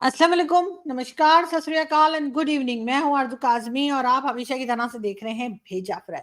अस्सलाम वालेकुम, नमस्कार, सत श्री अकाल एंड गुड इवनिंग। मैं हूं आरज़ू काज़मी और आप हमेशा की तरह से देख रहे हैं भेजा फ्राई।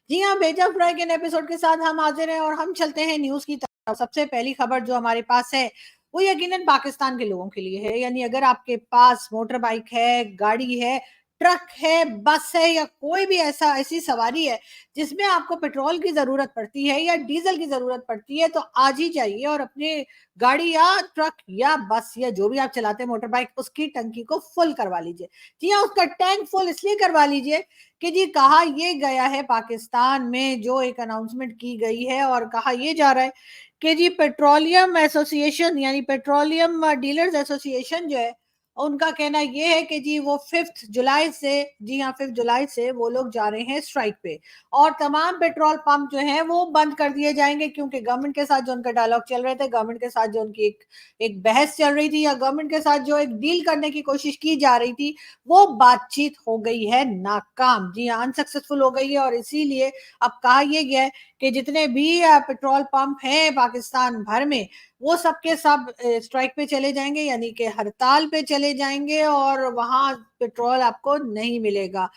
जी हाँ, भेजा फ्राई के नए एपिसोड के साथ हम हाजिर हैं और हम चलते हैं न्यूज़ की तरफ। सबसे पहली खबर जो हमारे पास है, वो यकीनन पाकिस्तान के लोगों के लिए है। यानी अगर आपके पास मोटर बाइक है, गाड़ी है, ट्रक है, बस है या कोई भी ऐसी सवारी है जिसमें आपको पेट्रोल की ज़रूरत पड़ती है या डीज़ल की ज़रूरत पड़ती है, तो आज ही जाइए और अपने गाड़ी या ट्रक या बस या जो भी आप चलाते हैं मोटर बाइक, उसकी टंकी को फुल करवा लीजिए। जी हाँ, उसका टैंक फुल इसलिए करवा लीजिए कि जी कहा ये गया है, पाकिस्तान में जो एक अनाउंसमेंट की गई है और कहा ये जा रहा है कि जी पेट्रोलियम एसोसिएशन यानी पेट्रोलियम डीलर्स एसोसिएशन जो है, उनका कहना ये है कि जी वो 5 जुलाई से, जी हाँ 5 जुलाई से वो लोग जा रहे हैं स्ट्राइक पे और तमाम पेट्रोल पंप जो हैं वो बंद कर दिए जाएंगे, क्योंकि गवर्नमेंट के साथ जो उनका डायलॉग चल रहे थे, गवर्नमेंट के साथ जो उनकी एक बहस चल रही थी या गवर्नमेंट के साथ जो एक डील करने की कोशिश की जा रही थी, वो बातचीत हो गई है नाकाम। जी हाँ, अनसक्सेसफुल हो गई है और इसीलिए अब कहा यह गया है कि जितने भी पेट्रोल पंप हैं पाकिस्तान भर में, वो सब के सब स्ट्राइक पे चले जाएंगे, यानी कि हड़ताल पे चले जाएंगे और वहां पेट्रोल आपको नहीं मिलेगा।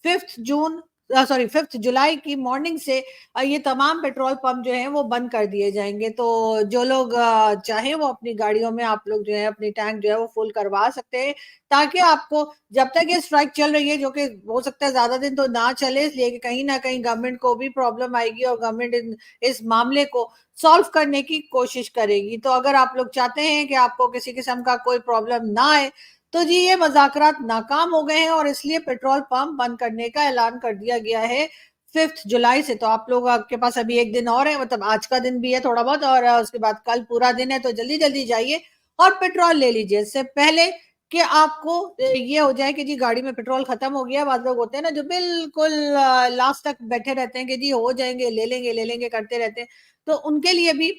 5 जुलाई की मॉर्निंग से ये तमाम पेट्रोल पंप जो हैं वो बंद कर दिए जाएंगे। तो जो लोग चाहें वो अपनी गाड़ियों में आप लोग जो है अपनी टैंक जो है वो फुल करवा सकते हैं, ताकि आपको जब तक ये स्ट्राइक चल रही है, जो कि हो सकता है ज्यादा दिन तो ना चले, इसलिए कि कहीं ना कहीं गवर्नमेंट को भी प्रॉब्लम आएगी और गवर्नमेंट इस मामले को सॉल्व करने की कोशिश करेगी। तो अगर आप लोग चाहते हैं कि आपको किसी किस्म का कोई प्रॉब्लम ना आए, तो जी ये मज़ाकरात नाकाम हो गए हैं और इसलिए पेट्रोल पंप बंद करने का ऐलान कर दिया गया है 5 जुलाई से। तो आप लोग, आपके पास अभी एक दिन और है, मतलब आज का दिन भी है थोड़ा बहुत और उसके बाद कल पूरा दिन है, तो जल्दी जल्दी जाइए और पेट्रोल ले लीजिए इससे पहले कि आपको ये हो जाए कि जी गाड़ी में पेट्रोल खत्म हो गया। बाद लोग होते हैं ना जो बिल्कुल लास्ट तक बैठे रहते हैं कि जी हो जाएंगे, ले लेंगे करते रहते हैं। तो उनके लिए भी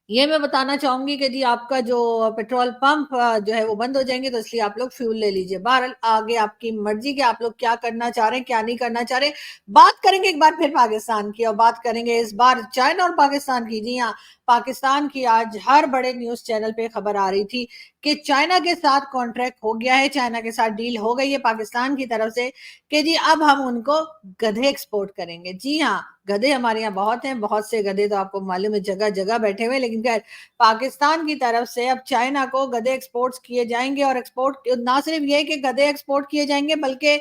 ये मैं बताना चाहूंगी कि जी आपका जो पेट्रोल पंप जो है वो बंद हो जाएंगे, तो इसलिए आप लोग फ्यूल ले लीजिए। बहरहाल आगे आपकी मर्जी कि आप लोग क्या करना चाह रहे हैं, क्या नहीं करना चाह रहे। बात करेंगे एक बार फिर पाकिस्तान की और बात करेंगे इस बार चाइना और पाकिस्तान की। जी हाँ, पाकिस्तान की आज हर बड़े न्यूज चैनल पे खबर आ रही थी कि चाइना के साथ कॉन्ट्रैक्ट हो गया है, चाइना के साथ डील हो गई है पाकिस्तान की तरफ से कि जी अब हम उनको गधे एक्सपोर्ट करेंगे। जी हाँ, गधे हमारे यहाँ बहुत हैं, बहुत से गधे तो आपको मालूम है जगह जगह बैठे हुए, लेकिन खैर पाकिस्तान की तरफ से अब चाइना को गधे एक्सपोर्ट किए जाएंगे और एक्सपोर्ट ना सिर्फ ये कि गधे एक्सपोर्ट किए जाएंगे, बल्कि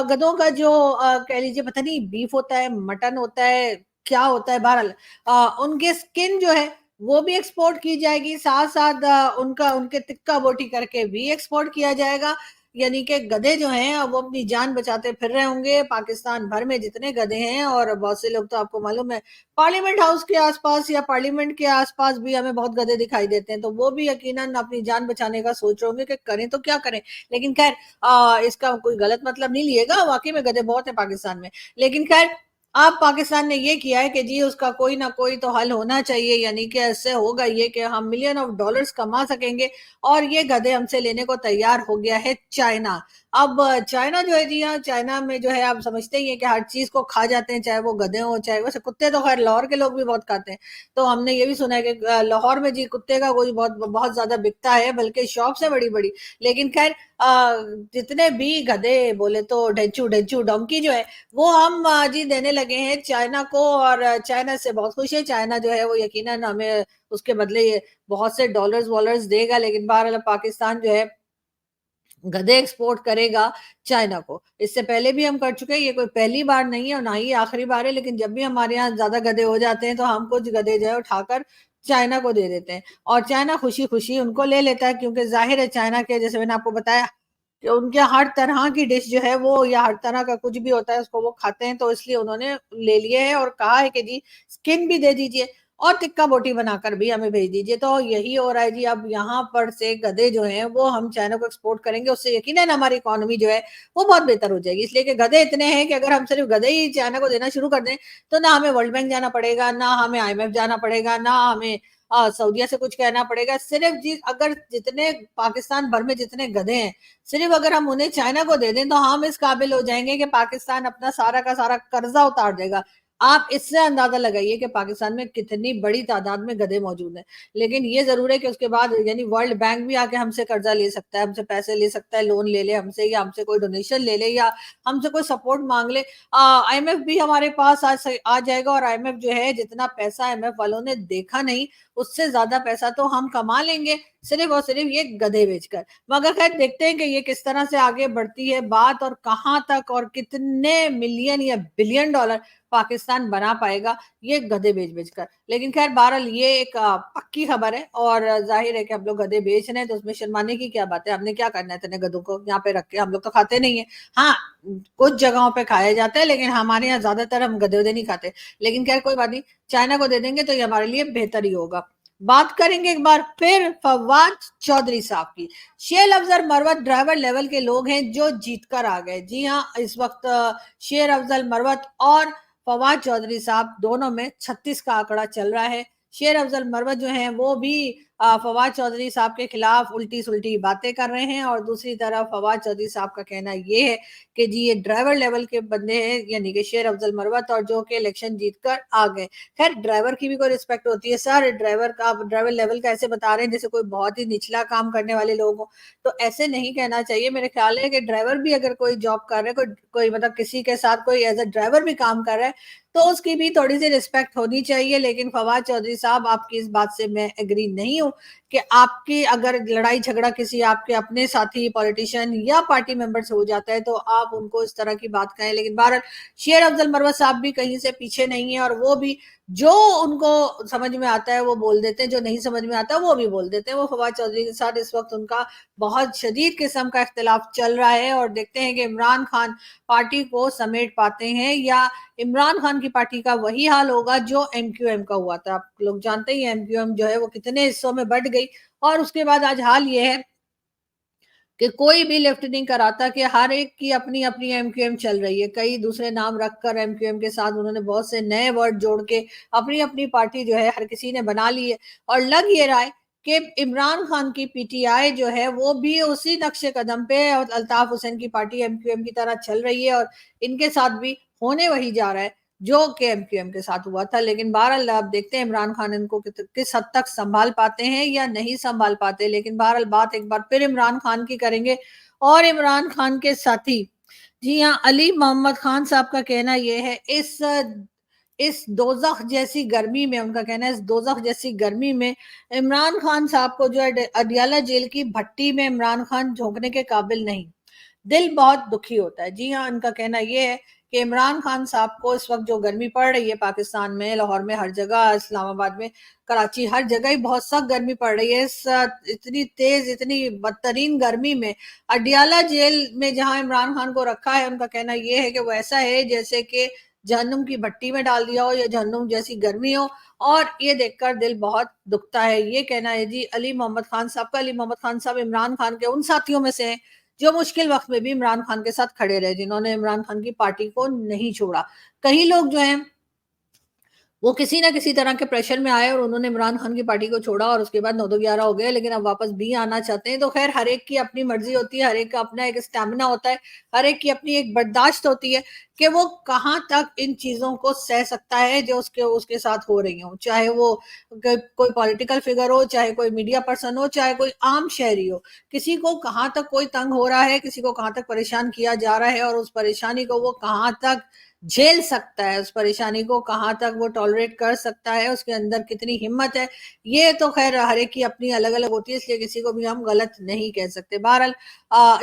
गधों का जो कह लीजिए पता नहीं बीफ होता है, मटन होता है, क्या होता है, बहरहाल उनके स्किन जो है वो भी एक्सपोर्ट की जाएगी। साथ साथ उनका उनके टिक्का बोटी करके भी एक्सपोर्ट किया जाएगा। यानी कि गधे जो हैं वो अपनी जान बचाते फिर रहे होंगे पाकिस्तान भर में जितने गधे हैं। और बहुत से लोग तो आपको मालूम है पार्लियामेंट हाउस के आसपास या पार्लियामेंट के आसपास भी हमें बहुत गधे दिखाई देते हैं, तो वो भी यकीनन अपनी जान बचाने का सोच रहे होंगे कि करें तो क्या करें। लेकिन खैर इसका कोई गलत मतलब नहीं लिएगा, वाकई में गधे बहुत है पाकिस्तान में। लेकिन खैर अब पाकिस्तान ने ये किया है कि जी उसका कोई ना कोई तो हल होना चाहिए, यानी कि ऐसे होगा ये कि हम मिलियन ऑफ डॉलर्स कमा सकेंगे और ये गधे हमसे लेने को तैयार हो गया है चाइना। अब चाइना जो है, जी हाँ, चाइना में जो है आप समझते ही हैं कि हर चीज को खा जाते हैं, चाहे वो गधे हो चाहे वैसे कुत्ते तो खैर लाहौर के लोग भी बहुत खाते हैं। तो हमने ये भी सुना है कि लाहौर में जी कुत्ते का कोई बहुत बहुत ज्यादा बिकता है, बल्कि शॉप से बड़ी बड़ी। लेकिन खैर जितने भी गधे बोले तो ढेंचू ढेंचू डोंकी जो है वो हम जी देने लगे हैं चाइना को और चाइना से बहुत खुश है। चाइना जो है वो यकीनन हमें उसके बदले बहुत से डॉलर्स वॉलर्स देगा। लेकिन बहरहाल पाकिस्तान जो है गधे एक्सपोर्ट करेगा चाइना को। इससे पहले भी हम कर चुके हैं, ये कोई पहली बार नहीं है और ना ही आखिरी बार है। लेकिन जब भी हमारे यहाँ ज्यादा गधे हो जाते हैं तो हम कुछ गधे जो है उठाकर चाइना को दे देते हैं और चाइना खुशी खुशी उनको ले लेता है, क्योंकि जाहिर है चाइना के, जैसे मैंने आपको बताया कि उनके हर तरह की डिश जो है वो या हर तरह का कुछ भी होता है उसको वो खाते हैं, तो इसलिए उन्होंने ले लिए है और कहा है कि जी स्किन भी दे दीजिए और टिक्का बोटी बनाकर भी हमें भेज दीजिए। तो यही हो रहा है जी। अब यहाँ पर से गधे जो हैं वो हम चाइना को एक्सपोर्ट करेंगे, उससे यकीनन हमारी इकोनॉमी जो है वो बहुत बेहतर हो जाएगी। इसलिए कि गधे इतने हैं कि अगर हम सिर्फ गधे ही चाइना को देना शुरू कर दें तो ना हमें वर्ल्ड बैंक जाना पड़ेगा, ना हमें IMF जाना पड़ेगा, ना हमें सऊदिया से कुछ कहना पड़ेगा। सिर्फ जी अगर जितने पाकिस्तान भर में जितने गधे हैं, सिर्फ अगर हम उन्हें चाइना को दे दें तो हम इस काबिल हो जाएंगे कि पाकिस्तान अपना सारा का सारा कर्जा उतार देगा। आप इससे अंदाजा लगाइए कि पाकिस्तान में कितनी बड़ी तादाद में गधे मौजूद हैं। लेकिन ये ज़रूर है कि उसके बाद यानी वर्ल्ड बैंक भी आके हमसे कर्जा ले सकता है, हमसे पैसे ले सकता है, लोन ले ले हमसे या हमसे कोई डोनेशन ले ले या हमसे कोई सपोर्ट माँग ले। आईएमएफ भी हमारे पास आ जाएगा और आईएमएफ जो है जितना पैसा आईएमएफ वालों ने देखा नहीं, उससे ज़्यादा पैसा तो हम कमा लेंगे, सिर्फ़ और सिर्फ़ ये गधे बेचकर। मगर खैर देखते हैं कि ये किस तरह से आगे बढ़ती है बात और कहाँ तक और कितने मिलियन या बिलियन डॉलर पाकिस्तान बना पाएगा ये गधे बेच-बेच कर। लेकिन ख़ैर बहरहाल ये एक पक्की खबर है और ज़ाहिर है कि हम लोग गधे बेच रहे हैं तो उसमें शर्माने की क्या बात है? हमने क्या करना है इतने गधों को यहाँ पे रख के? हम लोग तो खाते नहीं हैं। हाँ, कुछ जगहों पे खाया जाता है लेकिन हमारे यहाँ ज़्यादातर हम गधे-वधे नहीं खाते। लेकिन ख़ैर कोई बात नहीं, चाइना को दे देंगे तो ये हमारे लिए बेहतर ही होगा। बात करेंगे एक बार फिर फवाद चौधरी साहब की। शेर अफजल मरवत ड्राइवर लेवल के लोग हैं जो जीत कर आ गए। जी हाँ, इस वक़्त शेर अफजल मरवत और फवाद चौधरी साहब दोनों में 36 का आंकड़ा चल रहा है। शेर अफजल मरवत जो हैं वो भी फवाद चौधरी साहब के खिलाफ उल्टी-सुल्टी बातें कर रहे हैं और दूसरी तरफ फवाद चौधरी साहब का कहना ये है कि जी ये ड्राइवर लेवल के बंदे हैं यानी कि शेर अफजल मरवत और जो कि इलेक्शन जीत कर आ गए। खैर ड्राइवर की भी कोई रिस्पेक्ट होती है सर, ड्राइवर का आप ड्राइवर लेवल का ऐसे बता रहे हैं जैसे कोई बहुत ही निचला काम करने वाले लोग हों, तो ऐसे नहीं कहना चाहिए। मेरे ख्याल है कि ड्राइवर भी अगर कोई जॉब कर रहा है, कोई कोई मतलब किसी के साथ कोई एज़ अ ड्राइवर भी काम कर रहा है, तो उसकी भी थोड़ी-सी रिस्पेक्ट होनी चाहिए। लेकिन फवाद चौधरी साहब आपकी इस बात से मैं एग्री नहीं हूँ कि आपकी अगर लड़ाई-झगड़ा किसी आपके अपने साथी पॉलिटिशियन या पार्टी मेंबर से हो जाता है, तो आप उनको इस तरह की बात कहें। लेकिन बहरहाल शेर अफजल मरवत साहब भी कहीं से पीछे नहीं है और वो भी जो उनको समझ में आता है वो बोल देते हैं, जो नहीं समझ में आता वो भी बोल देते हैं। वो फवाद चौधरी के साथ इस वक़्त उनका बहुत शदीद किस्म का इख्तिलाफ चल रहा है और देखते हैं कि इमरान खान पार्टी को समेट पाते हैं या इमरान खान की पार्टी का वही हाल होगा जो एमक्यूएम का हुआ था। आप लोग जानते ही हैं एमक्यूएम जो है वो कितने हिस्सों में बँट गई और उसके बाद आज हाल ये है कि कोई भी लिफ्ट नहीं कराता कि हर एक की अपनी-अपनी एमक्यूएम चल रही है। कई दूसरे नाम रखकर एमक्यूएम के साथ उन्होंने बहुत से नए वर्ड जोड़ के अपनी-अपनी पार्टी जो है हर किसी ने बना ली है और लग ये रहा है कि इमरान खान की पीटीआई जो है वो भी उसी नक्शे कदम पे और अल्ताफ हुसैन की पार्टी एमक्यूएम की तरह चल रही है और इनके साथ भी होने वही जा रहा है जो कि एमक्यूएम के साथ हुआ था। लेकिन बहरहाल अब देखते हैं इमरान खान इनको किस हद तक सँभाल पाते हैं या नहीं सँभाल पाते। लेकिन बहरहाल बात एक बार फिर इमरान खान की करेंगे और इमरान खान के साथी जी हाँ, अली मोहम्मद खान साहब का कहना ये है इस दोज़ख जैसी गर्मी में उनका कहना है इस दोज़ख जैसी गर्मी में इमरान खान साहब को जो है अडियाला जेल की भट्टी में इमरान खान झोंकने के काबिल नहीं। दिल बहुत दुखी होता है। जी हाँ, इनका कहना ये है कि इमरान खान साहब को इस वक़्त जो गर्मी पड़ रही है पाकिस्तान में, लाहौर में, हर जगह, इस्लामाबाद में, कराची, हर जगह ही बहुत सख्त गर्मी पड़ रही है। इस इतनी तेज़, इतनी बदतरीन गर्मी में अडियाला जेल में जहाँ इमरान खान को रखा है, उनका कहना ये है कि वो ऐसा है जैसे कि जहन्नुम की भट्टी में डाल दिया हो या जहन्नुम जैसी गर्मी हो और ये देखकर दिल बहुत दुखता है। ये कहना है जी अली मोहम्मद खान साहब का। अली मोहम्मद खान साहब इमरान खान के उन साथियों में से हैं जो मुश्किल वक़्त में भी इमरान खान के साथ खड़े रहे, जिन्होंने इमरान खान की पार्टी को नहीं छोड़ा। कई लोग जो हैं वो किसी न किसी तरह के प्रेशर में आए और उन्होंने इमरान खान की पार्टी को छोड़ा और उसके बाद 9-2-11 हो गए, लेकिन अब वापस भी आना चाहते हैं। तो ख़ैर हर एक की अपनी मर्ज़ी होती है, हर एक का अपना एक स्टैमिना होता है, हर एक की अपनी एक बर्दाश्त होती है कि वो कहाँ तक इन चीज़ों को सह सकता है जो उसके उसके साथ हो रही हों। चाहे वो कोई पॉलिटिकल फ़िगर हो, चाहे कोई मीडिया पर्सन हो, चाहे कोई आम शहरी हो। किसी को कहाँ तक कोई तंग हो रहा है, किसी को कहाँ तक परेशान किया जा रहा है और उस परेशानी को वो कहाँ तक झेल सकता है, उस परेशानी को कहाँ तक वो टॉलरेट कर सकता है, उसके अंदर कितनी हिम्मत है, ये तो ख़ैर हर एक की अपनी अलग-अलग होती है, इसलिए किसी को भी हम गलत नहीं कह सकते। बहरहाल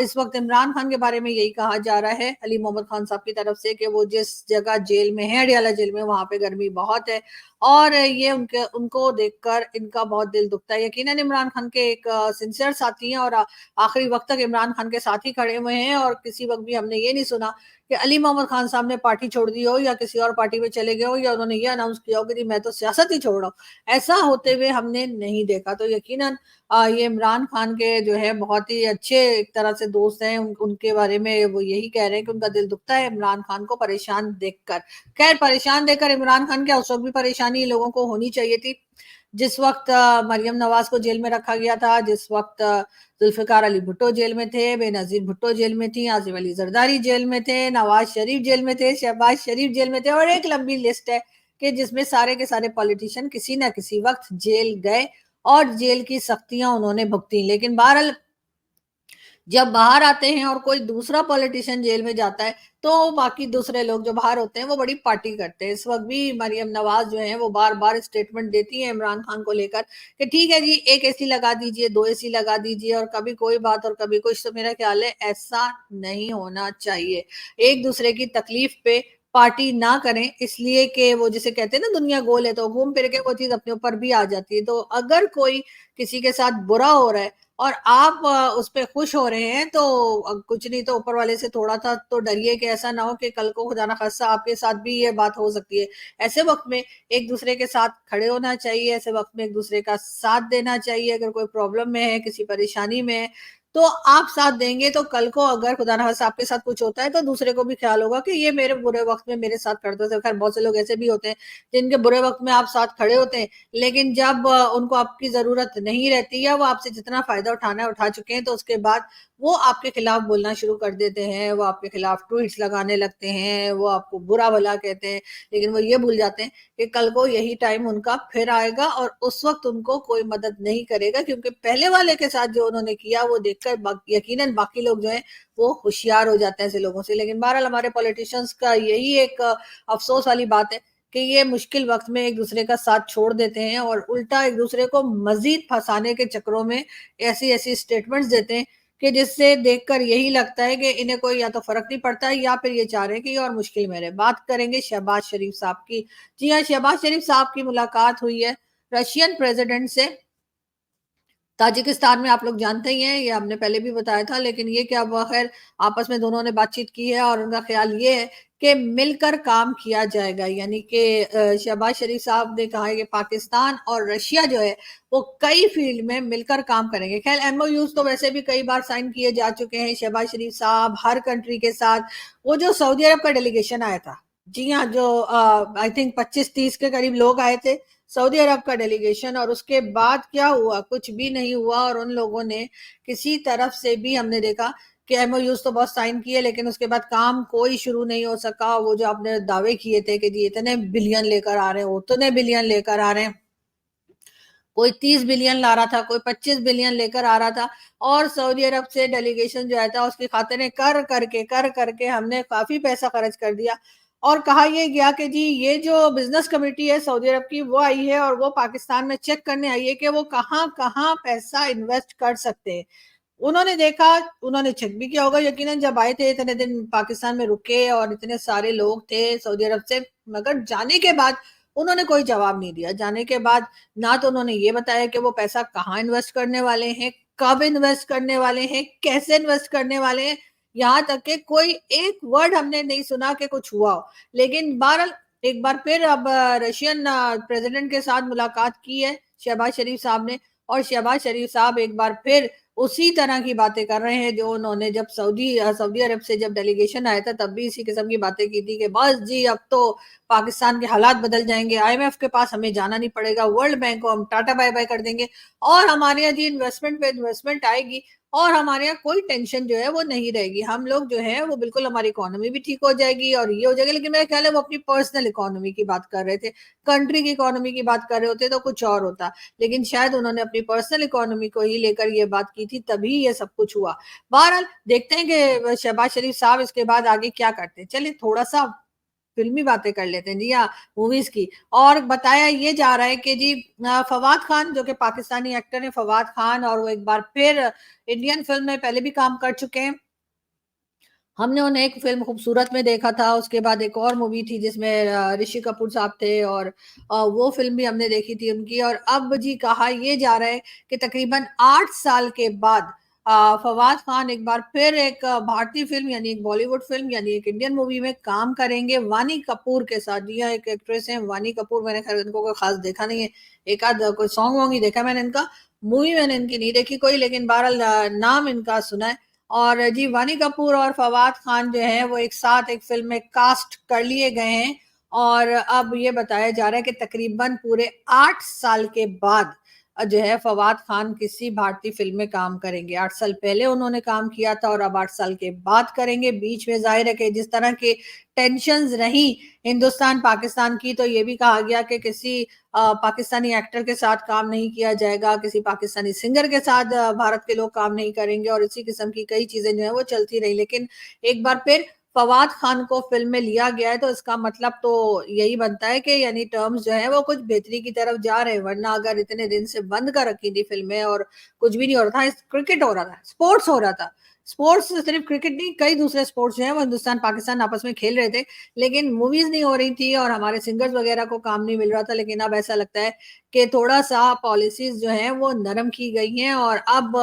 इस वक़्त इमरान खान के बारे में यही कहा जा रहा है, अली मोहम्मद खान साहब की तरफ से कि वो जिस जगह जेल में हैं, अडियाला जेल में, वहाँ पे गर्मी बहुत है और ये उनको देखकर इनका बहुत दिल दुखता है। यकीनन इमरान खान के एक सिंसियर साथी हैं और आखिरी वक़्त तक इमरान खान के साथ ही खड़े हुए हैं और किसी वक़्त भी हमने ये नहीं सुना कि अली मोहम्मद खान साहब ने पार्टी छोड़ दी हो या किसी और पार्टी में चले गए हो या उन्होंने ये अनाउंस किया हो कि जी मैं तो सियासत ही छोड़ रहा हूँ। ऐसा होते हुए हमने नहीं देखा। तो यकीनन ये इमरान खान के जो है बहुत ही अच्छे एक तरह से दोस्त हैं। उनके बारे में वो यही कह रहे हैं कि उनका दिल दुखता है इमरान खान को परेशान देखकर। खैर परेशान देखकर इमरान खान क्या उस वक़्त भी परेशानी लोगों को होनी चाहिए थी। जिस वक्त मरियम नवाज को जेल में रखा गया था, जिस वक्त जुल्फिकार अली भुट्टो जेल में थे, बेनजीर भुट्टो जेल में थी, आसिफ अली जरदारी जेल में थे, नवाज शरीफ जेल में थे, शहबाज शरीफ जेल में थे, और एक लंबी लिस्ट है कि जिसमें सारे के सारे पॉलिटिशियन किसी ना किसी वक्त जेल गए और जेल की सख्तियां उन्होंने भुगती। लेकिन बहरहाल जब बाहर आते हैं और कोई दूसरा पॉलिटिशियन जेल में जाता है तो बाकी दूसरे लोग जो बाहर होते हैं वो बड़ी पार्टी करते हैं। इस वक्त भी मरियम नवाज जो है वो बार बार स्टेटमेंट देती है इमरान खान को लेकर कि ठीक है जी, एक एसी लगा दीजिए, दो एसी लगा दीजिए, और कभी कोई बात और कभी कुछ। तो मेरा ख्याल है ऐसा नहीं होना चाहिए। एक दूसरे की तकलीफ पे पार्टी ना करें, इसलिए कि वो जिसे कहते हैं ना दुनिया गोल है, तो घूम फिर के वो चीज अपने ऊपर भी आ जाती है। तो अगर कोई किसी के साथ बुरा हो रहा है और आप उस पे खुश हो रहे हैं, तो कुछ नहीं तो ऊपर वाले से थोड़ा था तो डरिए कि ऐसा ना हो कि कल को खुदा ना खास्ता आपके साथ भी ये बात हो सकती है। ऐसे वक्त में एक दूसरे के साथ खड़े होना चाहिए, ऐसे वक्त में एक दूसरे का साथ देना चाहिए। अगर कोई प्रॉब्लम में है, किसी परेशानी में है, तो आप साथ देंगे तो कल को अगर खुदा ना खास्ता आपके साथ कुछ होता है तो दूसरे को भी ख्याल होगा कि ये मेरे बुरे वक्त में मेरे साथ खड़े थे। खैर बहुत से लोग ऐसे भी होते हैं जिनके बुरे वक्त में आप साथ खड़े होते हैं, लेकिन जब उनको आपकी जरूरत नहीं रहती है, वो आपसे जितना फायदा उठाना है उठा चुके हैं, तो उसके बाद वो आपके खिलाफ बोलना शुरू कर देते हैं, वो आपके खिलाफ ट्वीट्स लगाने लगते हैं, वो आपको बुरा भला कहते हैं। लेकिन वो ये भूल जाते हैं कि कल को यही टाइम उनका फिर आएगा और उस वक्त उनको कोई मदद नहीं करेगा, क्योंकि पहले वाले के साथ जो उन्होंने किया वो देखकर यकीनन बाकी लोग जो है वो होशियार हो जाते हैं ऐसे लोगों से। लेकिन बहरहाल हमारे पॉलिटिशियंस का यही एक अफसोस वाली बात है कि ये मुश्किल वक्त में एक दूसरे का साथ छोड़ देते हैं और उल्टा एक दूसरे को मजीद फंसाने के चक्रों में ऐसी ऐसी स्टेटमेंट्स देते हैं कि जिससे देखकर यही लगता है कि इन्हें कोई या तो फर्क नहीं पड़ता है या फिर ये चाह रहे हैं कि ये और मुश्किल में रहे। बात करेंगे शहबाज शरीफ साहब की। जी हाँ, शहबाज शरीफ साहब की मुलाकात हुई है रशियन प्रेसिडेंट से ताजिकिस्तान में। आप लोग जानते ही हैं, ये हमने पहले भी बताया था, लेकिन ये क्या हुआ, खैर आपस में दोनों ने बातचीत की है और उनका ख्याल ये है कि मिलकर काम किया जाएगा। यानी कि शहबाज शरीफ साहब ने कहा है कि पाकिस्तान और रशिया जो है वो कई फील्ड में मिलकर काम करेंगे। खैर एमओयूज तो वैसे भी कई बार साइन किए जा चुके हैं शहबाज शरीफ साहब हर कंट्री के साथ। वो जो सऊदी अरब का डेलीगेशन आया था, जी हाँ, जो आई थिंक 25-30 के करीब लोग आए थे सऊदी अरब का डेलीगेशन, और उसके बाद क्या हुआ, कुछ भी नहीं हुआ। और उन लोगों ने किसी तरफ से भी हमने देखा कि एमओयूज तो बहुत साइन किए, लेकिन उसके बाद काम कोई शुरू नहीं हो सका। वो जो आपने दावे किए थे कि जी इतने बिलियन लेकर आ रहे हैं, उतने बिलियन लेकर आ रहे हैं, कोई 30 बिलियन ला रहा था, कोई 25 बिलियन लेकर आ रहा था, और सऊदी अरब से डेलीगेशन जो आया था उसकी खातिर कर करके हमने काफी पैसा खर्च कर दिया। और कहा यह गया कि जी ये जो बिजनेस कमेटी है सऊदी अरब की वो आई है और वो पाकिस्तान में चेक करने आई है कि वो कहाँ कहाँ पैसा इन्वेस्ट कर सकते हैं। उन्होंने देखा, उन्होंने चेक भी किया होगा यकीनन, जब आए थे इतने दिन पाकिस्तान में रुके और इतने सारे लोग थे सऊदी अरब से, मगर जाने के बाद उन्होंने कोई जवाब नहीं दिया। जाने के बाद ना तो उन्होंने ये बताया कि वो पैसा कहाँ इन्वेस्ट करने वाले हैं, कब इन्वेस्ट करने वाले हैं, कैसे इन्वेस्ट करने वाले हैं, यहाँ तक कि कोई एक वर्ड हमने नहीं सुना कि कुछ हुआ हो। लेकिन बहरहाल एक बार फिर अब रशियन प्रेसिडेंट के साथ मुलाकात की है शहबाज शरीफ साहब ने, और शहबाज शरीफ साहब एक बार फिर उसी तरह की बातें कर रहे हैं जो उन्होंने जब सऊदी अरब से जब डेलीगेशन आया था तब भी इसी किस्म की बातें की थी कि बस जी अब तो पाकिस्तान के हालात बदल जाएंगे, आईएमएफ के पास हमें जाना नहीं पड़ेगा, वर्ल्ड बैंक को हम टाटा बाय बाय कर देंगे, और हमारे यहाँ जी इन्वेस्टमेंट पे इन्वेस्टमेंट आएगी, और हमारे यहाँ कोई टेंशन जो है वो नहीं रहेगी, हम लोग जो है वो बिल्कुल, हमारी इकोनॉमी भी ठीक हो जाएगी और ये हो जाएगा। लेकिन मेरा ख्याल है वो अपनी पर्सनल इकोनॉमी की बात कर रहे थे, कंट्री की इकोनॉमी की बात कर रहे होते तो कुछ और होता। लेकिन शायद उन्होंने अपनी पर्सनल इकोनॉमी को ही लेकर ये बात की थी, तभी ये सब कुछ हुआ। बहरहाल देखते हैं कि शहबाज शरीफ साहब इसके बाद आगे क्या करते हैं। चलिए थोड़ा सा फिल्मी बातें कर लेते हैं जी, हाँ, मूवीज की। और बताया ये जा रहा है कि जी फवाद खान जो कि पाकिस्तानी एक्टर है, फवाद खान, और वो एक बार फिर इंडियन फिल्म में पहले भी काम कर चुके हैं। हमने उन्हें एक फिल्म खूबसूरत में देखा था, उसके बाद एक और मूवी थी जिसमें ऋषि कपूर साहब थे, और वो फिल्म भी हमने देखी थी उनकी। और अब जी कहा ये जा रहा है कि तकरीबन 8 साल के बाद फवाद खान एक बार फिर एक भारतीय फिल्म यानी एक बॉलीवुड फिल्म यानी एक इंडियन मूवी में काम करेंगे वानी कपूर के साथ। जी हाँ, एक एक्ट्रेस है वानी कपूर, मैंने खैर इनको कोई खास देखा नहीं है, एक आध कोई सॉन्ग वॉन्ग ही देखा मैंने इनका, मूवी मैंने इनकी नहीं देखी कोई, लेकिन बहरहाल नाम इनका सुना है। और जी वानी कपूर और फवाद खान जो है वो एक साथ एक फिल्म में कास्ट कर लिए गए हैं, और अब ये बताया जा रहा है कि तकरीबन पूरे 8 साल के बाद जो है फवाद खान किसी भारतीय फ़िल्म में काम करेंगे। 8 साल पहले उन्होंने काम किया था और अब 8 साल के बाद करेंगे। बीच में ज़ाहिर है कि जिस तरह के टेंशन्स रहीं हिंदुस्तान-पाकिस्तान की, तो ये भी कहा गया कि किसी पाकिस्तानी एक्टर के साथ काम नहीं किया जाएगा, किसी पाकिस्तानी सिंगर के साथ भारत के लोग काम नहीं करेंगे और इसी किस्म की कई चीज़ें जो हैं वो चलती रही। लेकिन एक बार फिर फवाद खान को फ़िल्म में लिया गया है, तो इसका मतलब तो यही बनता है कि यानी टर्म्स जो हैं वो कुछ बेहतरी की तरफ जा रहे हैं, वरना अगर इतने दिन से बंद कर रखी थी फ़िल्में और कुछ भी नहीं हो रहा था, क्रिकेट हो रहा था, स्पोर्ट्स हो रहा था। स्पोर्ट्स सिर्फ़ क्रिकेट नहीं, कई दूसरे स्पोर्ट्स जो हैं वो हिंदुस्तान-पाकिस्तान आपस में खेल रहे थे, लेकिन मूवीज़ नहीं हो रही थी और हमारे सिंगर्स वगैरह को काम नहीं मिल रहा था। लेकिन अब ऐसा लगता है कि थोड़ा-सा पॉलिसीज़ जो हैं वो नरम की गई हैं और अब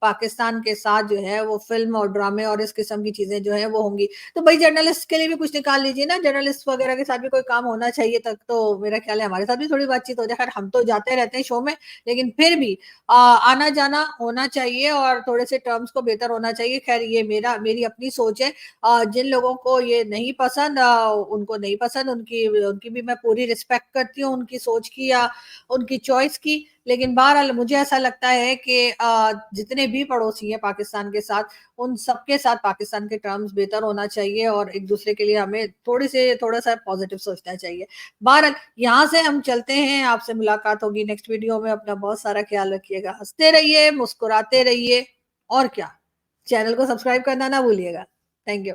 पाकिस्तान के साथ जो है वो फ़िल्म और ड्रामे और इस किस्म की चीज़ें जो हैं वो होंगी। तो भाई जर्नलिस्ट के लिए भी कुछ निकाल लीजिए ना, जर्नलिस्ट वगैरह के साथ भी कोई काम होना चाहिए, तब तो मेरा ख्याल है हमारे साथ भी थोड़ी बातचीत हो जाए। खैर हम तो जाते रहते हैं शो में, लेकिन फिर भी आना-जाना होना चाहिए और थोड़े से टर्म्स को बेहतर होना चाहिए। खैर ये मेरी अपनी सोच है। जिन लोगों को ये नहीं पसंद उनको नहीं पसंद, उनकी उनकी भी मैं पूरी रिस्पेक्ट करती हूँ, उनकी सोच की या उनकी चॉइस की। लेकिन बहरहाल मुझे ऐसा लगता है कि जितने भी पड़ोसी हैं पाकिस्तान के साथ, उन सबके साथ पाकिस्तान के टर्म्स बेहतर होना चाहिए और एक-दूसरे के लिए हमें थोड़ा-सा पॉज़िटिव सोचना चाहिए। बहरहाल यहाँ से हम चलते हैं, आपसे मुलाकात होगी नेक्स्ट वीडियो में, अपना बहुत सारा ख़्याल रखिएगा, हँसते रहिए, मुस्कुराते रहिए और क्या, चैनल को सब्सक्राइब करना ना भूलिएगा। Thank you.